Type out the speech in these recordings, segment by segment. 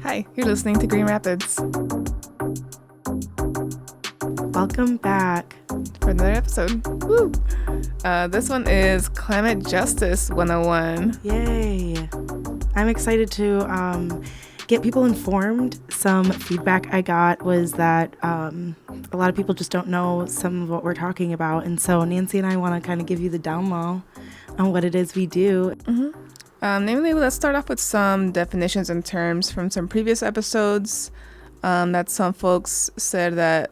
Hi, you're listening to Green Rapids. Welcome back For another episode. Woo! This one is Climate Justice 101. Yay. I'm excited to get people informed. Some feedback I got was that a lot of people just don't know some of what we're talking about. And so Nancy and I want to kind of give you the down low on what it is we do. Namely, let's start off with some definitions and terms from some previous episodes that some folks said that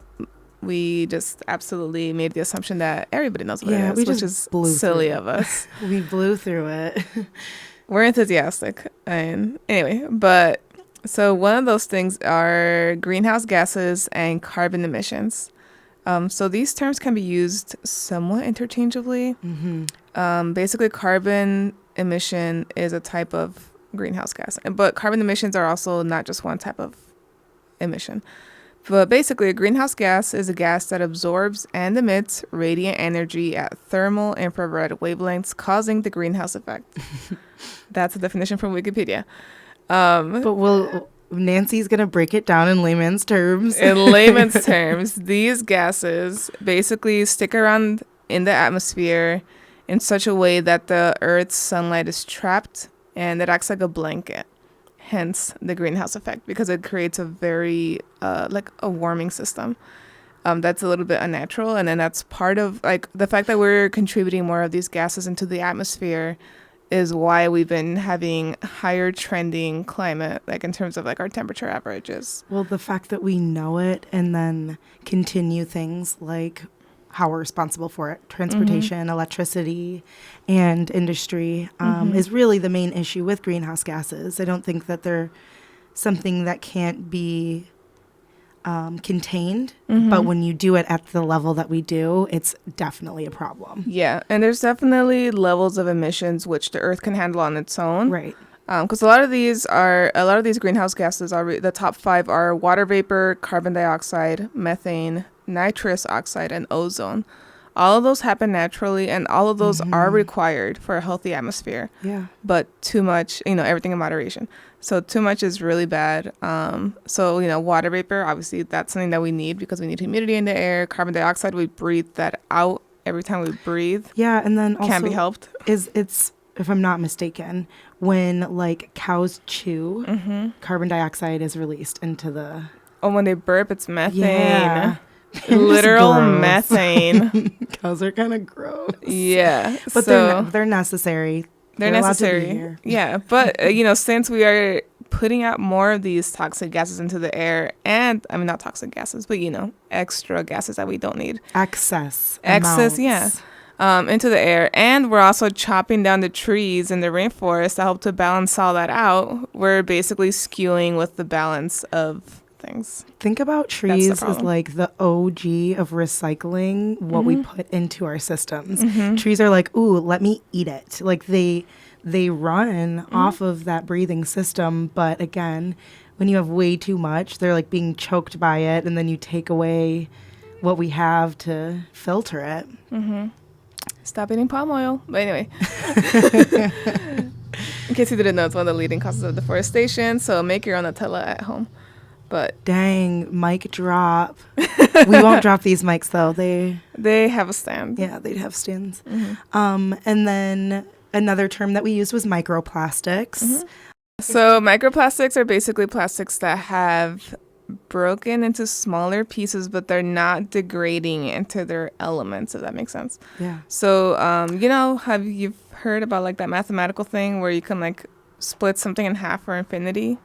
we just absolutely made the assumption that everybody knows what it is, which is silly of us. We blew through it. We're enthusiastic. And anyway, but so one of those things are greenhouse gases and carbon emissions. So these terms can be used somewhat interchangeably. Basically, carbon emission is a type of greenhouse gas, but carbon emissions are also not just one type of emission. But basically, a greenhouse gas is a gas that absorbs and emits radiant energy at thermal infrared wavelengths, causing the greenhouse effect. That's a definition from Wikipedia. But Nancy's going to break it down in layman's terms. In layman's terms, these gases basically stick around in the atmosphere in such a way that the Earth's sunlight is trapped and it acts like a blanket. Hence the greenhouse effect, because it creates a very like a warming system that's a little bit unnatural. And then that's part of like the fact that we're contributing more of these gases into the atmosphere is why we've been having higher trending climate, like in terms of like our temperature averages. Well, the fact that we know it and then continue things like how we're responsible for it, transportation, electricity, and industry, is really the main issue with greenhouse gases. I don't think that they're something that can't be contained, but when you do it at the level that we do, it's definitely a problem. Yeah, and there's definitely levels of emissions which the Earth can handle on its own. Right. Because a lot of these greenhouse gases are the top 5 are water vapor, carbon dioxide, methane, nitrous oxide, and ozone. All of those happen naturally, and all of those are required for a healthy atmosphere. Yeah. But too much, everything in moderation. So too much is really bad. So, water vapor, obviously, that's something that we need because we need humidity in the air. Carbon dioxide, we breathe that out every time we breathe. Yeah, and then also can be helped. It's if I'm not mistaken, when like cows chew, carbon dioxide is released into the... Oh, when they burp, it's methane. Yeah. Literal methane. Cows are kind of gross. Yeah. But they're necessary. They're necessary. Yeah. But, since we are putting out more of these toxic gases into the air, and I mean, not toxic gases, but, extra gases that we don't need. Excess, yeah. Into the air. And we're also chopping down the trees in the rainforest to help to balance all that out. We're basically skewing with the balance of things. Think about trees as like the OG of recycling what we put into our systems. Trees are like, ooh, let me eat it. Like they run off of that breathing system. But again, when you have way too much, they're like being choked by it. And then you take away what we have to filter it. Stop eating palm oil. But anyway, in case you didn't know, it's one of the leading causes of deforestation. So make your own Nutella at home. But dang, mic drop. We won't drop these mics though. They have a stand. Yeah, they'd have stands. And then another term that we used was microplastics. So microplastics are basically plastics that have broken into smaller pieces, but they're not degrading into their elements, if that makes sense. Yeah. So, have you heard about like that mathematical thing where you can like split something in half for infinity?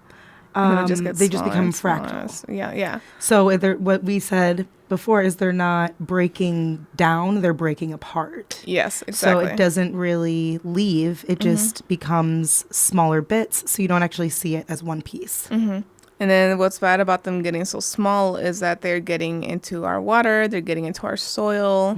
They just become fractal. Yeah. So what we said before is they're not breaking down, they're breaking apart. Yes, exactly. So it doesn't really leave. It just becomes smaller bits, so you don't actually see it as one piece. And then what's bad about them getting so small is that they're getting into our water, they're getting into our soil.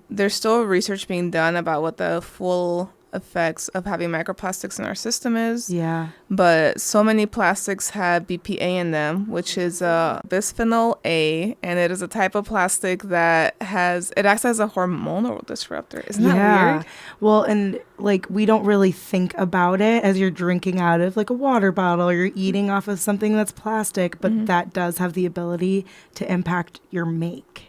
There's still research being done about what the full effects of having microplastics in our system is. Yeah. But so many plastics have BPA in them, which is bisphenol A, and it is a type of plastic that it acts as a hormonal disruptor. Isn't that Yeah. weird? Well, and like we don't really think about it as you're drinking out of like a water bottle or you're eating off of something that's plastic, but that does have the ability to impact your make.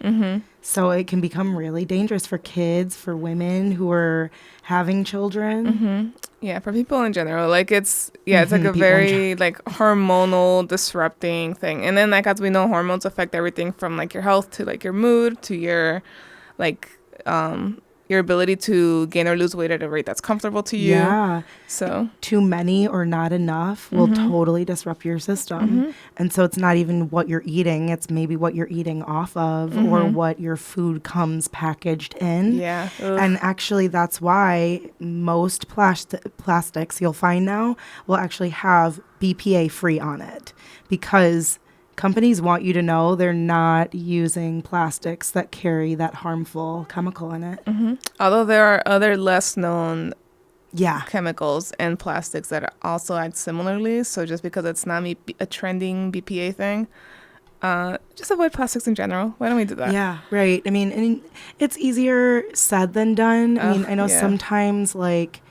So it can become really dangerous for kids, for women who are having children. Yeah, for people in general, like it's like a People in very like hormonal disrupting thing. And then like as we know, hormones affect everything from like your health to like your mood to your like your ability to gain or lose weight at a rate that's comfortable to you. Yeah. So Too many or not enough will totally disrupt your system. And so it's not even what you're eating, it's maybe what you're eating off of or what your food comes packaged in. yeah. Ugh. And actually, that's why most plastics you'll find now will actually have BPA free on it because companies want you to know they're not using plastics that carry that harmful chemical in it. Although there are other less known Yeah. chemicals and plastics that also act similarly. So just because it's not a trending BPA thing, just avoid plastics in general. Why don't we do that? Yeah, right. I mean, and it's easier said than done. I mean, I know yeah. sometimes like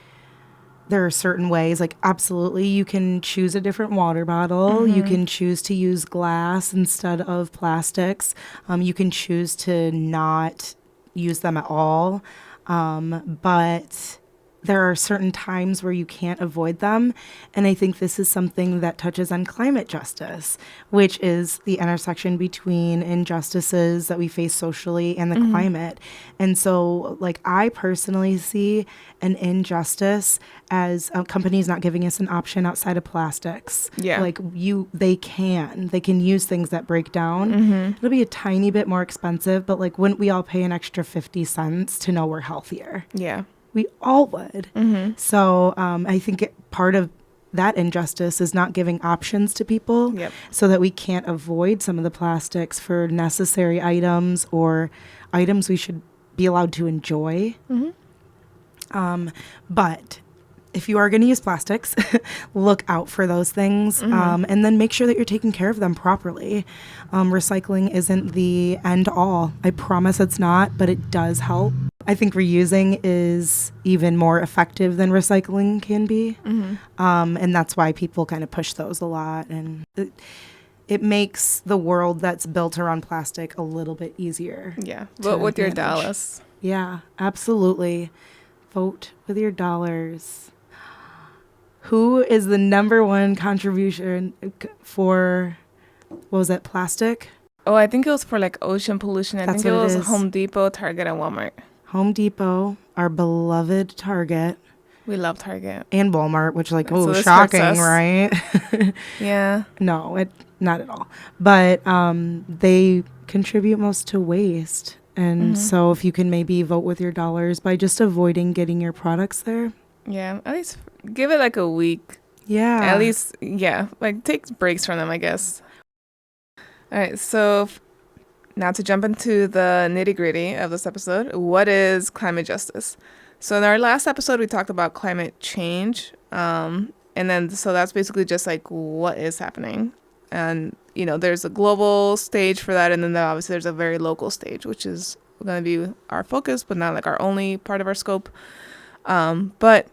there are certain ways, like absolutely you can choose a different water bottle. You can choose to use glass instead of plastics. You can choose to not use them at all. But there are certain times where you can't avoid them. And I think this is something that touches on climate justice, which is the intersection between injustices that we face socially and the climate. And so, like, I personally see an injustice as companies not giving us an option outside of plastics. Yeah. Like, they can use things that break down. It'll be a tiny bit more expensive, but like, wouldn't we all pay an extra 50 cents to know we're healthier? Yeah. We all would. So I think part of that injustice is not giving options to people so that we can't avoid some of the plastics for necessary items or items we should be allowed to enjoy. But if you are going to use plastics, look out for those things and then make sure that you're taking care of them properly. Recycling isn't the end all. I promise it's not, but it does help. I think reusing is even more effective than recycling can be. And that's why people kind of push those a lot. And it makes the world that's built around plastic a little bit easier. Yeah. Vote with your dollars. Yeah, absolutely. Vote with your dollars. Who is the number one contribution for, what was it, plastic? Oh, I think it was for like ocean pollution. I think it was Home Depot, Target, and Walmart. Home Depot, our beloved Target. We love Target. And Walmart, which like, So this shocking, hurts us. right? Yeah. No, not at all. But they contribute most to waste. And so if you can maybe vote with your dollars by just avoiding getting your products there. Yeah. At least give it like a week. Yeah. At least, yeah. Like take breaks from them, I guess. All right. So now to jump into the nitty gritty of this episode, what is climate justice? So in our last episode, we talked about climate change. And then, so that's basically just like what is happening. And, you know, there's a global stage for that. And then obviously there's a very local stage, which is going to be our focus, but not like our only part of our scope. But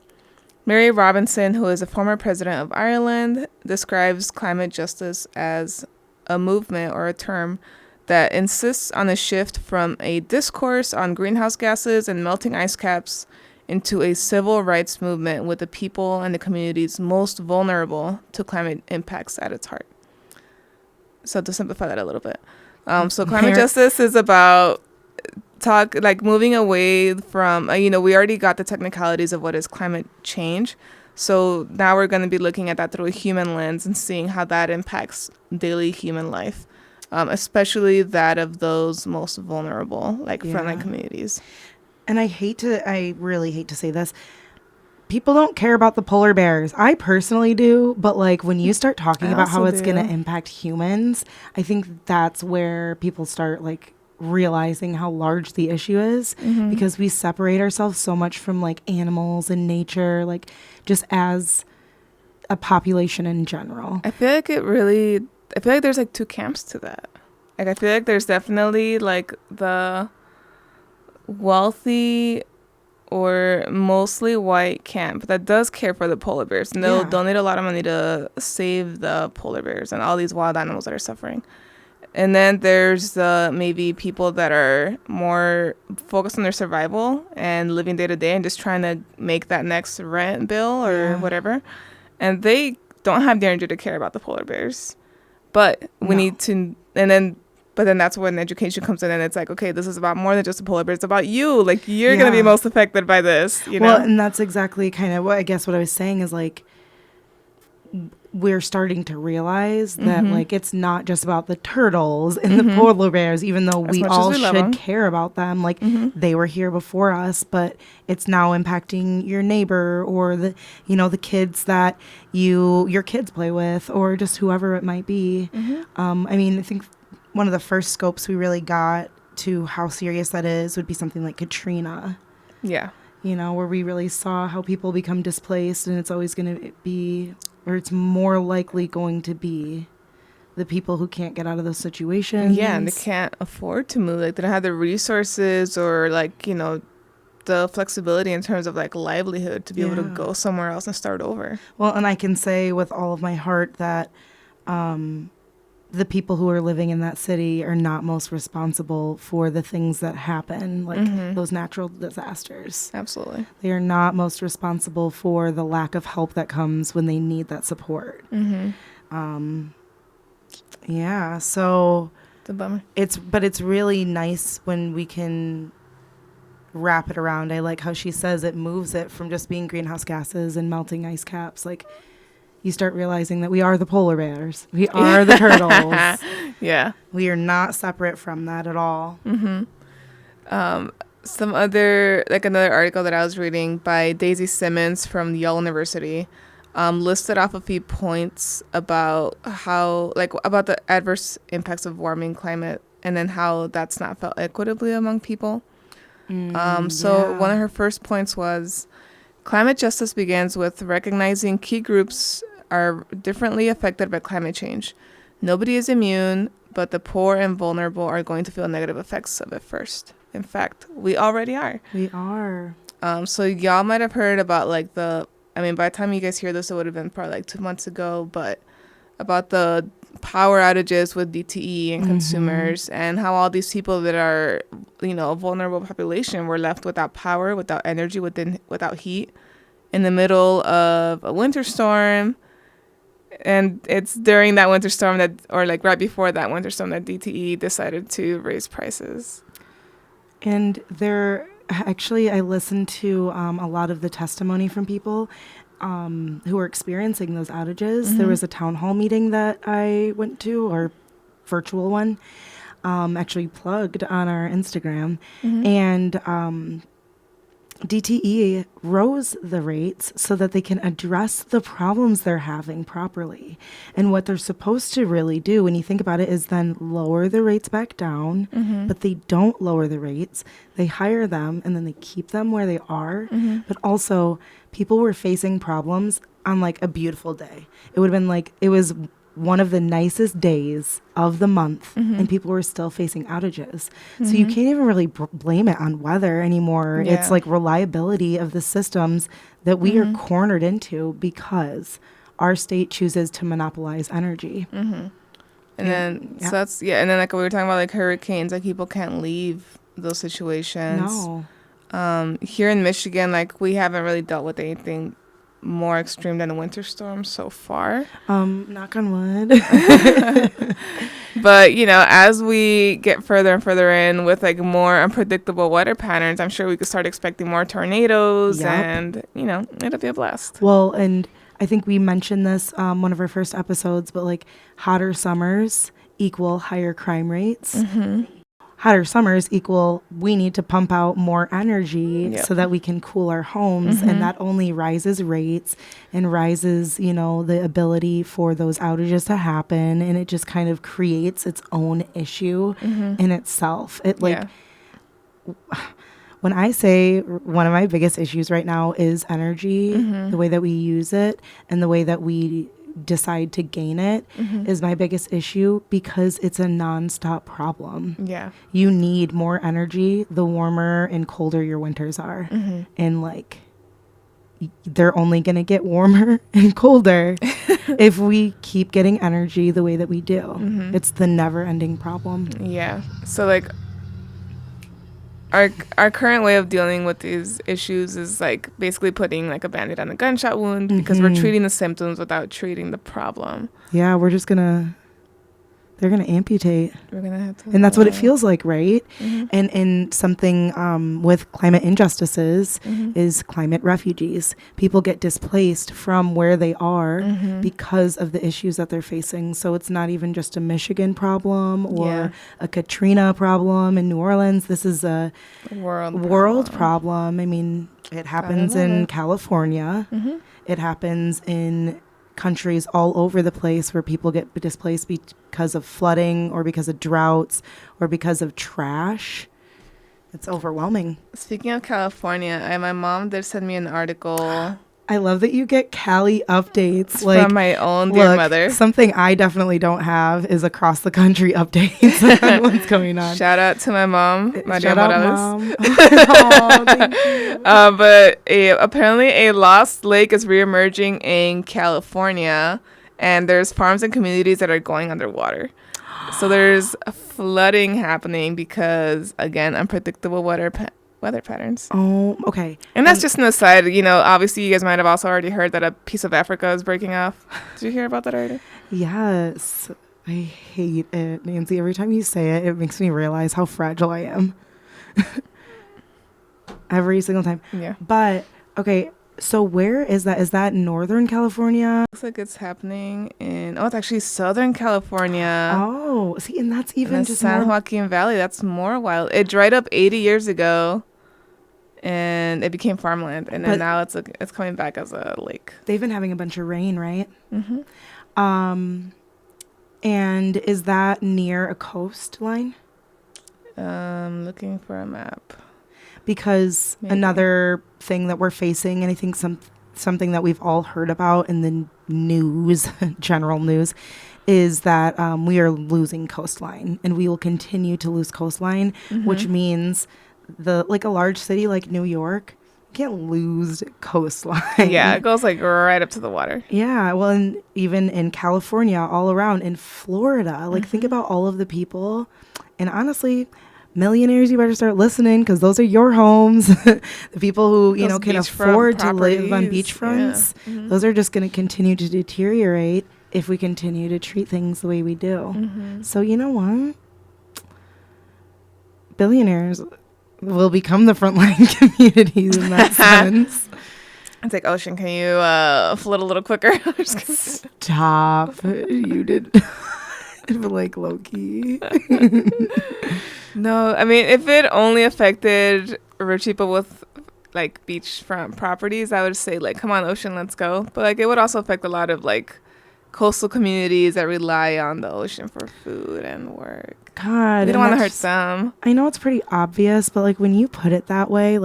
Mary Robinson, who is a former president of Ireland, describes climate justice as a movement or a term that insists on a shift from a discourse on greenhouse gases and melting ice caps into a civil rights movement with the people and the communities most vulnerable to climate impacts at its heart. So to simplify that a little bit. So climate justice is about moving away from, we already got the technicalities of what is climate change. So now we're going to be looking at that through a human lens and seeing how that impacts daily human life. Especially that of those most vulnerable, like frontline communities. And I really hate to say this. People don't care about the polar bears. I personally do, but like when you start talking about how it's going to impact humans, I think that's where people start like realizing how large the issue is because we separate ourselves so much from like animals and nature, like just as a population in general. I feel like there's like two camps to that. Like I feel like there's definitely like the wealthy or mostly white camp that does care for the polar bears, and they'll donate a lot of money to save the polar bears and all these wild animals that are suffering. And then there's the maybe people that are more focused on their survival and living day to day and just trying to make that next rent bill or whatever. And they don't have the energy to care about the polar bears. But we need to, but then that's when education comes in, and it's like, okay, this is about more than just the polar bears. It's about you. Like, you're going to be most affected by this, you know? Well, and that's exactly kind of what I guess what I was saying is like, we're starting to realize that like it's not just about the turtles and the polar bears, even though we all should care about them. Like they were here before us, but it's now impacting your neighbor or the, you know, the kids that your kids play with or just whoever it might be. I mean, I think one of the first scopes we really got to how serious that is would be something like Katrina. Yeah. You know, where we really saw how people become displaced, and it's always going to be, or it's more likely going to be the people who can't get out of those situations. Yeah, and they can't afford to move. Like, they don't have the resources or, like, you know, the flexibility in terms of, like, livelihood to be able to go somewhere else and start over. Well, and I can say with all of my heart that the people who are living in that city are not most responsible for the things that happen, like those natural disasters. Absolutely. They are not most responsible for the lack of help that comes when they need that support. Yeah, so it's a bummer. It's really nice when we can wrap it around. I like how she says it moves it from just being greenhouse gases and melting ice caps. Like, you start realizing that we are the polar bears. We are the turtles. Yeah. We are not separate from that at all. Some other, like another article that I was reading by Daisy Simmons from Yale University listed off a few points about how, like, about the adverse impacts of warming climate and then how that's not felt equitably among people. So one of her first points was, climate justice begins with recognizing key groups are differently affected by climate change. Nobody is immune, but the poor and vulnerable are going to feel negative effects of it first. In fact, we already are. We are. So y'all might have heard about, like, by the time you guys hear this, it would have been probably like 2 months ago, but about the power outages with DTE and consumers and how all these people that are, you know, a vulnerable population were left without power, without energy, without heat in the middle of a winter storm. And it's during that winter storm or like right before that winter storm, that DTE decided to raise prices. And I listened to a lot of the testimony from people who are experiencing those outages. There was a town hall meeting that I went to, or virtual one, actually plugged on our Instagram. And DTE rose the rates so that they can address the problems they're having properly. And what they're supposed to really do, when you think about it, is then lower the rates back down, but they don't lower the rates. They hire them and then they keep them where they are. But also, people were facing problems on like a beautiful day. It would have been like, it was one of the nicest days of the month, and people were still facing outages. So you can't even really blame it on weather anymore. Yeah. It's like reliability of the systems that we are cornered into because our state chooses to monopolize energy. And then, so that's, and then like we were talking about like hurricanes, like people can't leave those situations. No. Here in Michigan, like we haven't really dealt with anything more extreme than a winter storm so far. Knock on wood. But, you know, as we get further and further in with like more unpredictable weather patterns, I'm sure we could start expecting more tornadoes and, you know, it'll be a blast. Well, and I think we mentioned this one of our first episodes, but like hotter summers equal higher crime rates. hotter summers equal we need to pump out more energy Yep. so that we can cool our homes. And that only rises rates and rises, the ability for those outages to happen. And it just kind of creates its own issue in itself. Yeah. When I say one of my biggest issues right now is energy, the way that we use it and the way that we decide to gain it is my biggest issue because it's a nonstop problem. Yeah. You need more energy the warmer and colder your winters are. And they're only going to get warmer and colder if we keep getting energy the way that we do. It's the never ending problem. Yeah. So like our current way of dealing with these issues is like basically putting like a band-aid on a gunshot wound because we're treating the symptoms without treating the problem. Yeah, they're going to amputate. We're gonna have to, And that's what it feels like, right? And something with climate injustices is climate refugees. People get displaced from where they are because of the issues that they're facing. So it's not even just a Michigan problem or a Katrina problem in New Orleans. This is a world problem. I mean, it happens in California. It happens in countries all over the place where people get displaced because of flooding or because of droughts or because of trash. It's overwhelming. Speaking of California, my mom did send me an article. I love that you get Cali updates. From my own dear mother. Something I definitely don't have is across the country updates on what's going on. Shout out to my mom. Shout out, Mom. Thank you. But apparently a lost lake is reemerging in California, and there's farms and communities that are going underwater. So there's flooding happening because, again, unpredictable weather patterns. Oh, okay. And that's just an aside. Obviously you guys might have also already heard that a piece of Africa is breaking off. Did you hear about that already? Yes. I hate it, Nancy. Every time you say it, it makes me realize how fragile I am. Every single time. Yeah. But, okay, so where is that? Is that Northern California? Looks like it's happening it's actually Southern California. Oh, see, and that's even in the just San more... Joaquin Valley. That's more wild. It dried up 80 years ago, and it became farmland, and then now it's coming back as a lake. They've been having a bunch of rain, right? And is that near a coastline? Looking for a map. Because another thing that we're facing, and I think something that we've all heard about in the news, general news, is that we are losing coastline, and we will continue to lose coastline, which means a large city like New York can't lose coastline. Yeah, it goes like right up to the water. Yeah, well, and even in California, all around, in Florida, think about all of the people, and honestly, millionaires, you better start listening because those are your homes. The people who can afford to live on beachfronts, those are just going to continue to deteriorate if we continue to treat things the way we do. So you know what? Billionaires will become the frontline communities in that sense. It's like, Ocean, can you float a little quicker? Stop. You did. Low key. No, I mean, if it only affected rich people with beachfront properties, I would say come on, Ocean, let's go. But it would also affect a lot of coastal communities that rely on the ocean for food and work. God, we don't want to hurt them. I know it's pretty obvious, but when you put it that way,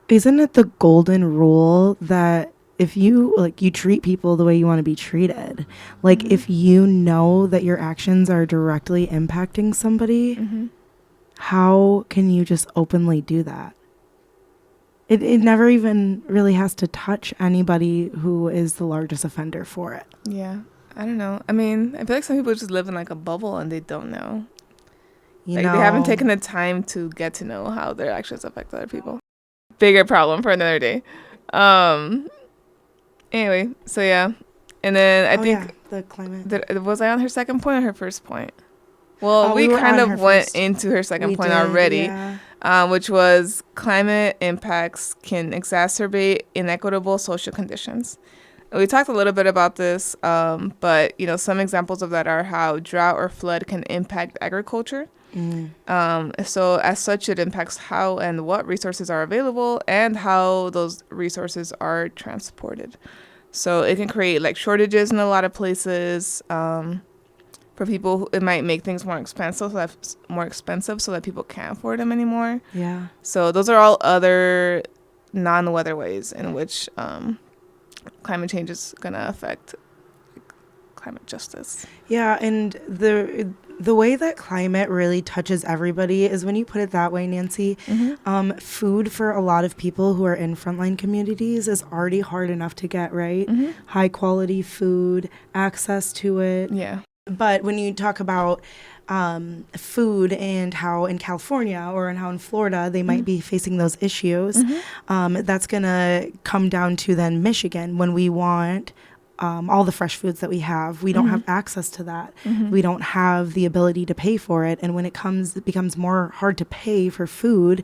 isn't it the golden rule that if you you treat people the way you want to be treated, if you know that your actions are directly impacting somebody, how can you just openly do that? It never even really has to touch anybody who is the largest offender for it. Yeah, I don't know. I mean, I feel like some people just live in a bubble and they don't know. They haven't taken the time to get to know how their actions affect other people. Bigger problem for another day. Anyway, so yeah. And then I think the climate. Was I on her second point or her first point? Well, we kind of went into her second point already, which was climate impacts can exacerbate inequitable social conditions. We talked a little bit about this, but some examples of that are how drought or flood can impact agriculture. So as such, it impacts how and what resources are available and how those resources are transported. So it can create like shortages in a lot of places. For people, it might make things more expensive, so that people can't afford them anymore. Yeah. So those are all other non-weather ways in which climate change is gonna affect climate justice. Yeah, and the way that climate really touches everybody is when you put it that way, Nancy. Food for a lot of people who are in frontline communities is already hard enough to get, right? High quality food, access to it. Yeah. But when you talk about food and how in California or how in Florida they might be facing those issues, that's going to come down to then Michigan when we want all the fresh foods that we have. We don't have access to that. We don't have the ability to pay for it. And when it becomes more hard to pay for food,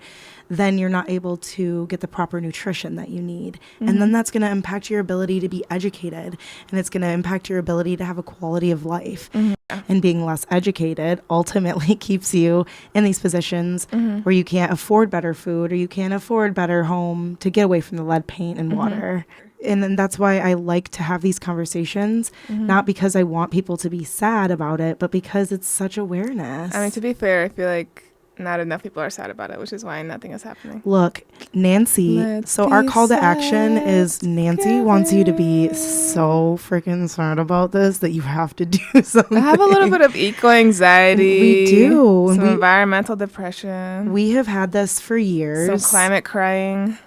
then you're not able to get the proper nutrition that you need. And then that's going to impact your ability to be educated. And it's going to impact your ability to have a quality of life. And being less educated ultimately keeps you in these positions where you can't afford better food or you can't afford better home to get away from the lead paint and water. And then that's why I like to have these conversations, not because I want people to be sad about it, but because it's such awareness. I mean, to be fair, I feel like not enough people are sad about it, which is why nothing is happening. Look, Nancy, our call to action is Nancy wants you to be so freaking sad about this that you have to do something. I have a little bit of eco-anxiety. We do. Some environmental depression. We have had this for years. Some climate crying.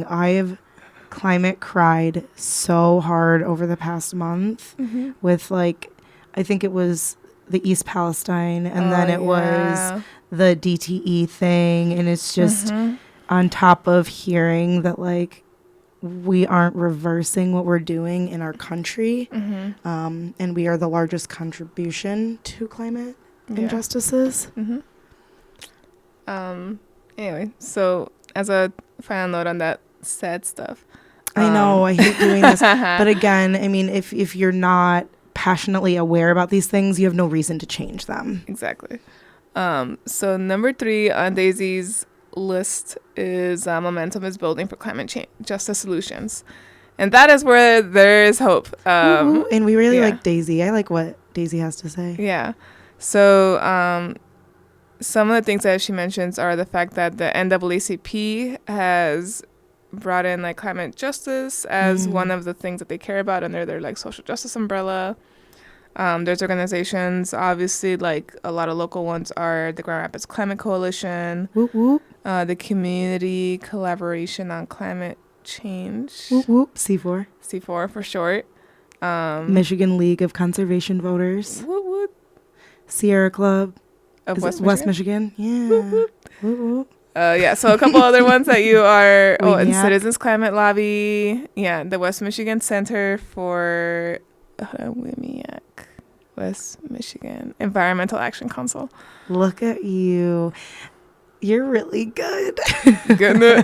I have climate cried so hard over the past month with I think it was the East Palestine and then it was the DTE thing, and it's just on top of hearing that we aren't reversing what we're doing in our country, and we are the largest contribution to climate injustices. Anyway, so as a final note on that sad stuff, I know I hate doing this, but again, I mean, if you're not passionately aware about these things, you have no reason to change them. Exactly. So number 3 on Daisy's list is momentum is building for climate change justice solutions, and that is where there is hope. And we really like Daisy. I like what Daisy has to say. Yeah. So some of the things that she mentions are the fact that the NAACP has brought in climate justice as one of the things that they care about under their social justice umbrella. There's organizations, obviously, a lot of local ones are the Grand Rapids Climate Coalition, the Community Collaboration on Climate Change, C4 for short, Michigan League of Conservation Voters, Sierra Club of West Michigan. Yeah. So a couple other ones that you are. And Citizens Climate Lobby. Yeah, the West Michigan Center for WMIAC, West Michigan Environmental Action Council. Look at you. You're really good. Good.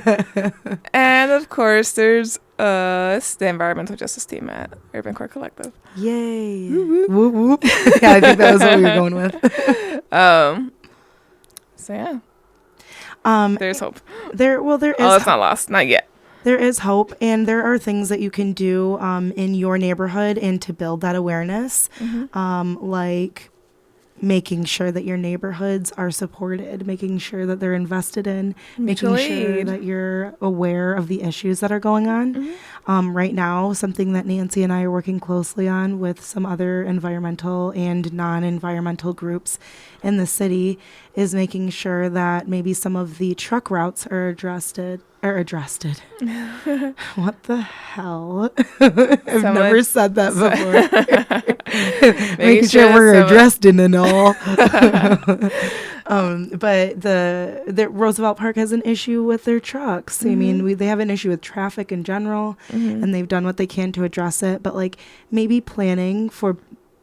And of course, there's the Environmental Justice Team at Urban Core Collective. Yay. Whoop, whoop. Yeah, I think that was what we were going with. So yeah. There's hope. There is. Oh, it's not lost. Not yet. There is hope, and there are things that you can do in your neighborhood and to build that awareness, like making sure that your neighborhoods are supported, making sure that they're invested in, making sure that you're aware of the issues that are going on. Right now, something that Nancy and I are working closely on with some other environmental and non-environmental groups in the city is making sure that maybe some of the truck routes are addressed. What the hell? I've never said that before. Making sure we're addressed in and all. But the Roosevelt Park has an issue with their trucks. I mean, they have an issue with traffic in general, and they've done what they can to address it. But maybe planning for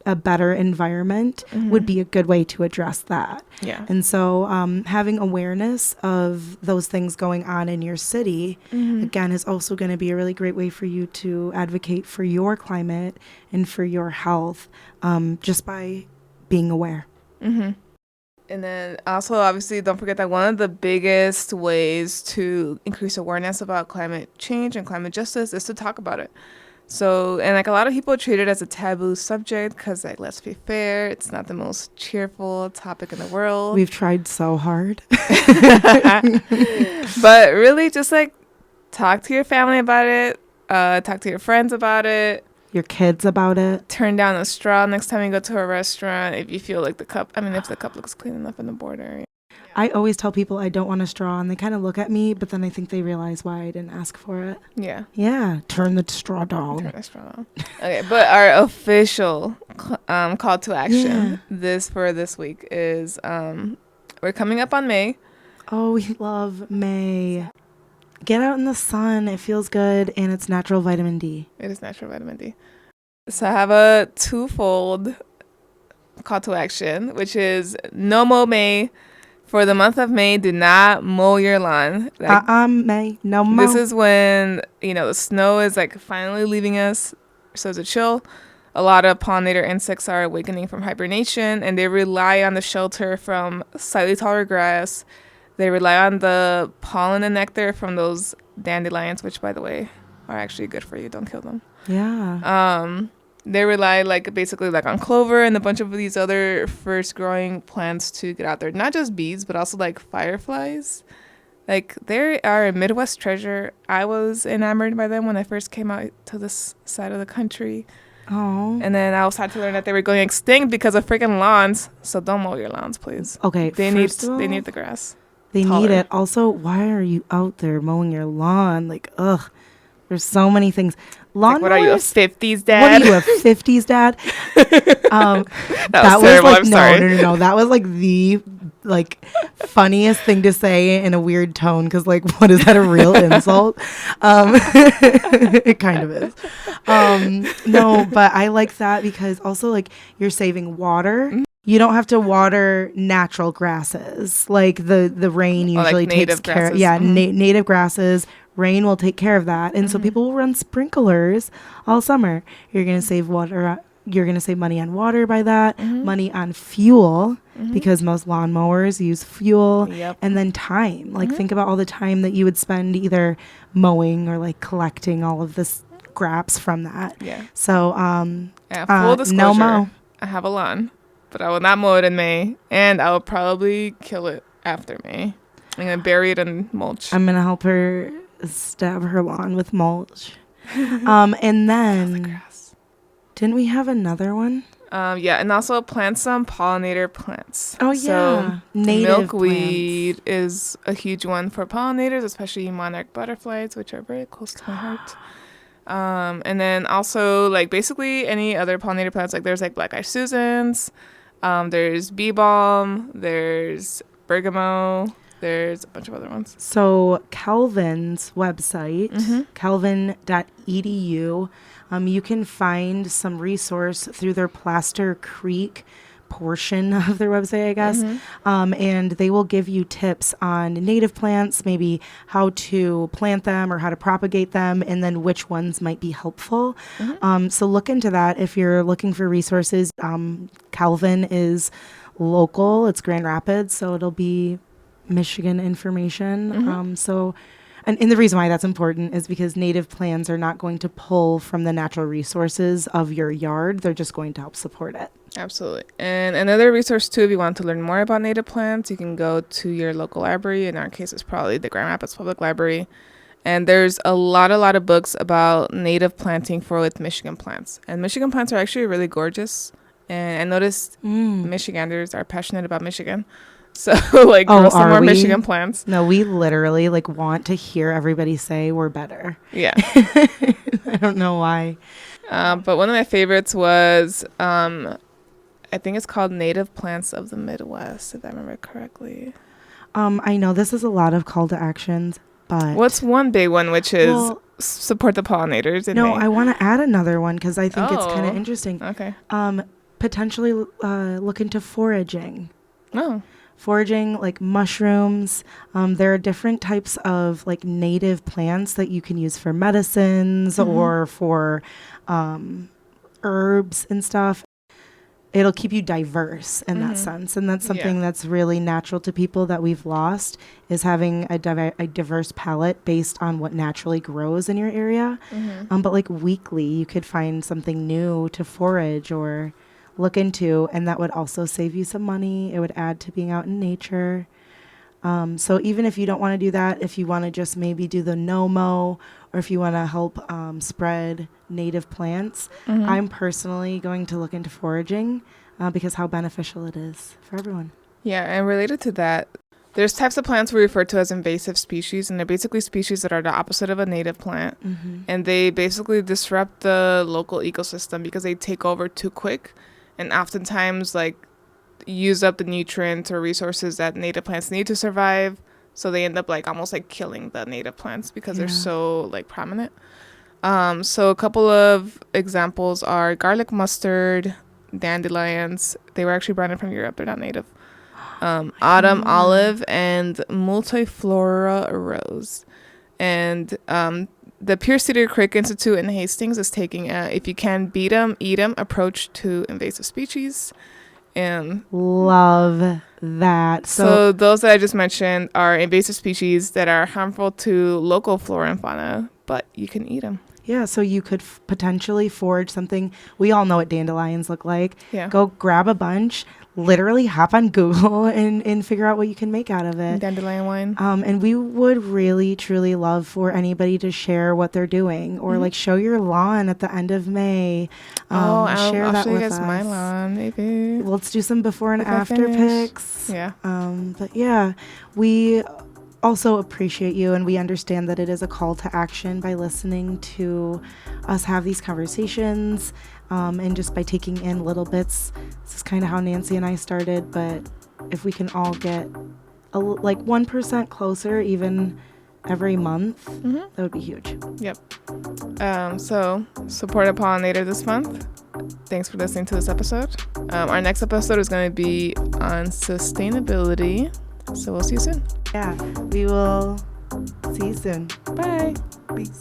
a better environment would be a good way to address that. Yeah. And so having awareness of those things going on in your city, again, is also going to be a really great way for you to advocate for your climate and for your health, just by being aware. And then also, obviously, don't forget that one of the biggest ways to increase awareness about climate change and climate justice is to talk about it. So, and like a lot of people treat it as a taboo subject because, like, let's be fair, it's not the most cheerful topic in the world. We've tried so hard. But really, just like talk to your family about it, talk to your friends about it, Your kids about it. turn down a straw next time you go to a restaurant if you feel like the cup, if the cup looks clean enough in the border. I always tell people I don't want a straw, and they kind of look at me, but then I think they realize why I didn't ask for it. Yeah. Yeah, turn the straw down. Turn the straw down. Okay, but our official call to action this week is we're coming up on May. Oh, we love May. Get out in the sun. It feels good, and it's natural vitamin D. It is natural vitamin D. So I have a twofold call to action, which is no mow May. For the month of May, do not mow your lawn. May. No more. This is when, the snow is like finally leaving us. So it's a chill. A lot of pollinator insects are awakening from hibernation, and they rely on the shelter from slightly taller grass. They rely on the pollen and nectar from those dandelions, which, by the way, are actually good for you. Don't kill them. Yeah. They rely basically on clover and a bunch of these other first growing plants to get out there. Not just bees, but also fireflies. They are a Midwest treasure. I was enamored by them when I first came out to this side of the country. Oh. And then I was had to learn that they were going extinct because of freaking lawns. So don't mow your lawns, please. Okay. They need the grass. They taller. need it. Also, why are you out there mowing your lawn? Ugh. There's so many things. Lawn what are you, a mowers? 50s dad? What are you, a 50s dad? That was terrible. I'm sorry. No. That was the funniest thing to say in a weird tone, because what is that, a real insult? It kind of is. No, but I like that because also you're saving water. Mm-hmm. You don't have to water natural grasses. The rain usually takes care of. Yeah, native grasses. Rain will take care of that. And so people will run sprinklers all summer. You're going to save water. You're going to save money on water by that, money on fuel, because most lawnmowers use fuel, and then time. Think about all the time that you would spend either mowing or collecting all of the scraps from that. Yeah. So, full disclosure, no mow. I have a lawn, but I will not mow it in May, and I will probably kill it after May. I'm going to bury it in mulch. I'm going to help her stab her lawn with mulch. And then didn't we have another one? And also plant some pollinator plants. Oh, yeah. So native milkweed plants is a huge one for pollinators, especially monarch butterflies, which are very close to my heart. And then also basically any other pollinator plants. There's black-eyed Susans, there's bee balm, there's bergamot. There's a bunch of other ones. So Calvin's website, calvin.edu, you can find some resource through their Plaster Creek portion of their website, I guess. And they will give you tips on native plants, maybe how to plant them or how to propagate them, and then which ones might be helpful. So look into that if you're looking for resources. Calvin is local. It's Grand Rapids, so it'll be Michigan information. And the reason why that's important is because native plants are not going to pull from the natural resources of your yard. They're just going to help support it. Absolutely. And another resource too, if you want to learn more about native plants, you can go to your local library. In our case, it's probably the Grand Rapids Public Library. And there's a lot of books about native planting with Michigan plants. And Michigan plants are actually really gorgeous. And I noticed Michiganders are passionate about Michigan. So, grow some more Michigan plants. No, we literally, want to hear everybody say we're better. Yeah. I don't know why. But one of my favorites was, I think it's called Native Plants of the Midwest, if I remember correctly. I know this is a lot of call to actions, but... What's one big one, which is support the pollinators in May? I want to add another one because I think it's kind of interesting. Okay. potentially look into foraging. Oh. Foraging, like mushrooms. There are different types of like native plants that you can use for medicines or for herbs and stuff. It'll keep you diverse in that sense. And that's something that's really natural to people that we've lost, is having a diverse palette based on what naturally grows in your area. But like weekly, you could find something new to forage or look into, and that would also save you some money. It would add to being out in nature. So even if you don't want to do that, if you want to just maybe do the no-mow, or if you want to help spread native plants, I'm personally going to look into foraging because how beneficial it is for everyone. Yeah, and related to that, there's types of plants we refer to as invasive species, and they're basically species that are the opposite of a native plant. And they basically disrupt the local ecosystem because they take over too quick, and oftentimes like use up the nutrients or resources that native plants need to survive. So they end up like almost like killing the native plants because they're so like prominent. So a couple of examples are garlic mustard, dandelions. They were actually brought in from Europe. They're not native. Autumn olive and multiflora rose. And the Pure Cedar Creek Institute in Hastings is taking a if you can beat 'em, eat 'em approach to invasive species. And love that. So those that I just mentioned are invasive species that are harmful to local flora and fauna, but you can eat them. Yeah, so you could potentially forage something. We all know what dandelions look like. Yeah. Go grab a bunch, literally hop on Google and figure out what you can make out of it. Dandelion wine. And we would really, truly love for anybody to share what they're doing, or like show your lawn at the end of May. I'll that show you with guys us. my lawn, maybe. Let's do some before and If I after finish. pics. Yeah. But yeah, we also appreciate you, and we understand that it is a call to action by listening to us have these conversations, and just by taking in little bits. This is kind of how Nancy and I started, but if we can all get like 1% closer even every month, that would be huge. Yep. So support a pollinator this month. Thanks for listening to this episode. Our next episode is going to be on sustainability. So we'll see you soon. Yeah, we will see you soon. Bye. Peace.